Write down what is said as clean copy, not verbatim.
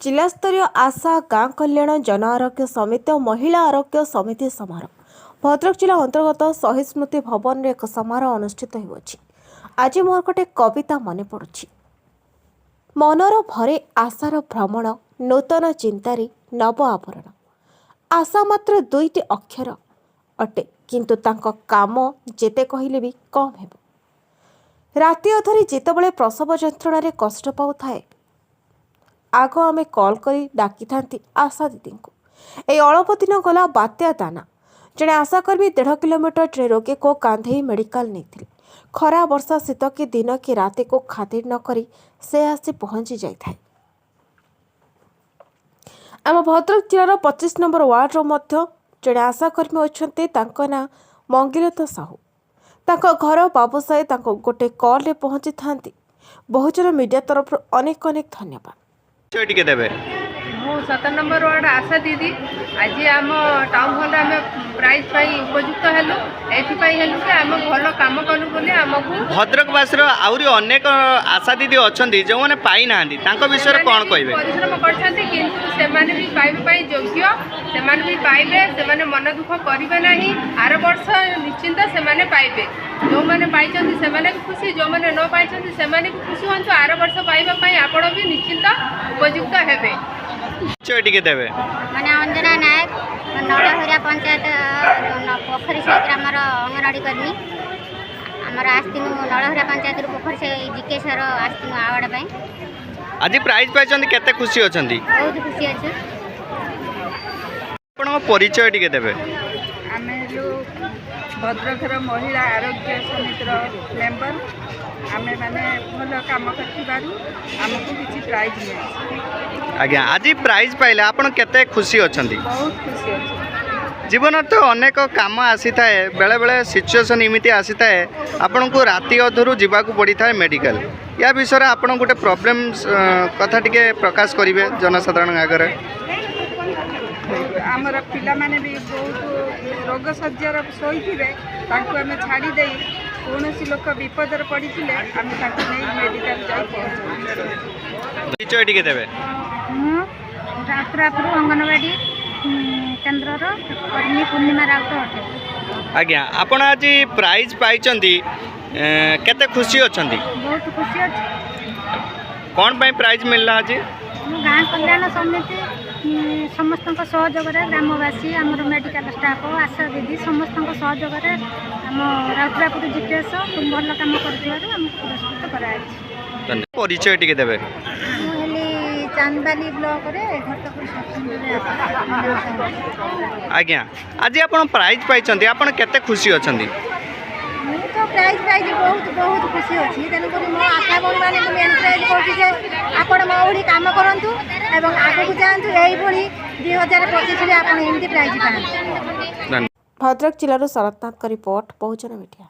जिलास्तरीय आशा गाँ कल्याण जन आरोग्य समिति और महिला आरोग्य समिति समारोह भद्रक जिला अंतर्गत शहीद स्मृति भवन में एक समारोह अनुष्ठित होउछि। आज मोर गोटे कविता मन पड़ुछि। मनर भरे आशार भ्रमण नूतन चिंतारी नव आवरण। आशा मात्र दुईटी अक्षर अटे किंतु तांको काम जेते कहिले भी कम हेबो। राति अधरी जेतेबेले प्रसव यंत्रणा रे कष्ट पाउथाए आग आमे कॉल करी डाकी थांती आशा दीदी को। ए अल्प दिन गला बात्या दाना जड़े आशाकर्मी 1.5 किलोमीटर ट्रे रोगी को कांधे मेडिकल नहीं। खरा वर्षा शीत कि दिन कि राति को खातिर न करी से आसी पहुंची जाए। आम भद्रक जिलार 25 नंबर वार्ड रो जड़े आशाकर्मी अच्छे ना मंगिलता साहू। तांको घर बाबूसाई तांको गोटे कॉल रे पहुंची थांती। बहुजन मीडिया तरफ अनेक अनेक धन्यवाद। मु 7 नंबर वार्ड आशा दीदी आज आम टाउन हॉल आम प्राइज पाई उपयुक्त हेलु एथिपाई हेलु कि आम भल काम कलु बोली आमको भद्रकवासी आउरी अनेक आशा दीदी अछंती जो माने पाई नांदी तांको विषय रे कोन कहबे। परिश्रम करछंती किंतु से माने भी पाइबे पाई योग्य से माने भी पाइबे से माने मन दुख करिवे नाही। आर वर्ष निश्चिंत से माने पाइबे जो माने पाइछंती से माने खुशी जो माने न पाइछंती से माने भी खुशी हंतु। आर वर्ष पाइबा पाई आपण भी निश्चिंत उपयुक्त हेबे। टिके देबे माने अंजना नायक नड़हरिया पंचायत पोखरी से ग्रामर अंगनवाड़ी कर्मी आमर आस्तिनु नड़हरिया पंचायत पोखरी से जीके सर आस्तिनु अवार्ड पाई आज प्राइज पाइछंती केते खुशी अछंती। बहुत खुशी अछि। आपन परिचय टिके देबे। आमे लोग भद्रकर महिला आरोग्य समितिर मेंबर आमे माने भल काम करथिबारु हमको किछि प्राइज मिले। आज्ञा आज प्राइज पाइले आपन केते खुशी अछंती। बहुत खुशी अछि। जीवन तो अनेक काम आसी थाए बेले बेले सिचुएशन इमिति आसी थाए आपन को राति अधरू जीवाकू पड़ी थाए मेडिकल या विषय आपन गोटे प्रॉब्लम कथा टिके प्रकाश करिवे जनसाधारण आगरे। आमर पिला माने भी बहुत रोग सज्जार शोइथिबे तांको आमे छाड़ी देई कोनोसी लोक विपदर पड़िथिले आमे तांको नै मेडिकल जाई पहुंचो। परिचय टिके देबे। रात्रापुर अंगनवाड़ी केंद्र रो कर्मी पूर्णिमा राउत होते। आज्ञा आपण आज प्राइज पाइचंती केते खुशी अछंती। बहुत खुशी अछि। कोन पई प्राइज मिलला आज। गाँ कल्याण समिति समस्त सहयोग ग्रामवासी आमर मेडिकल स्टाफ आशा दीदी समस्त सहयोग आम राउतरापुर जीकेएस भल कम कर पुरस्कृत कर। परिचय टिके देबे। चांदबाली ब्लॉक रे घटपुर आज्ञा आज आपण प्राइज पाइचंती आपण केते खुशी अछंती। मु तो प्राइज पाइजी बहुत बहुत खुशी अछि। तेनु करी मो आशा बन माने को एनकरेज करछि जे आपण मौड़ी काम करंतु एवं आगे को जांतु एई भली 2025 रे आपण एमती प्राइज पान। भद्रक जिलार शरतनाथ का रिपोर्ट बहुजन मीडिया।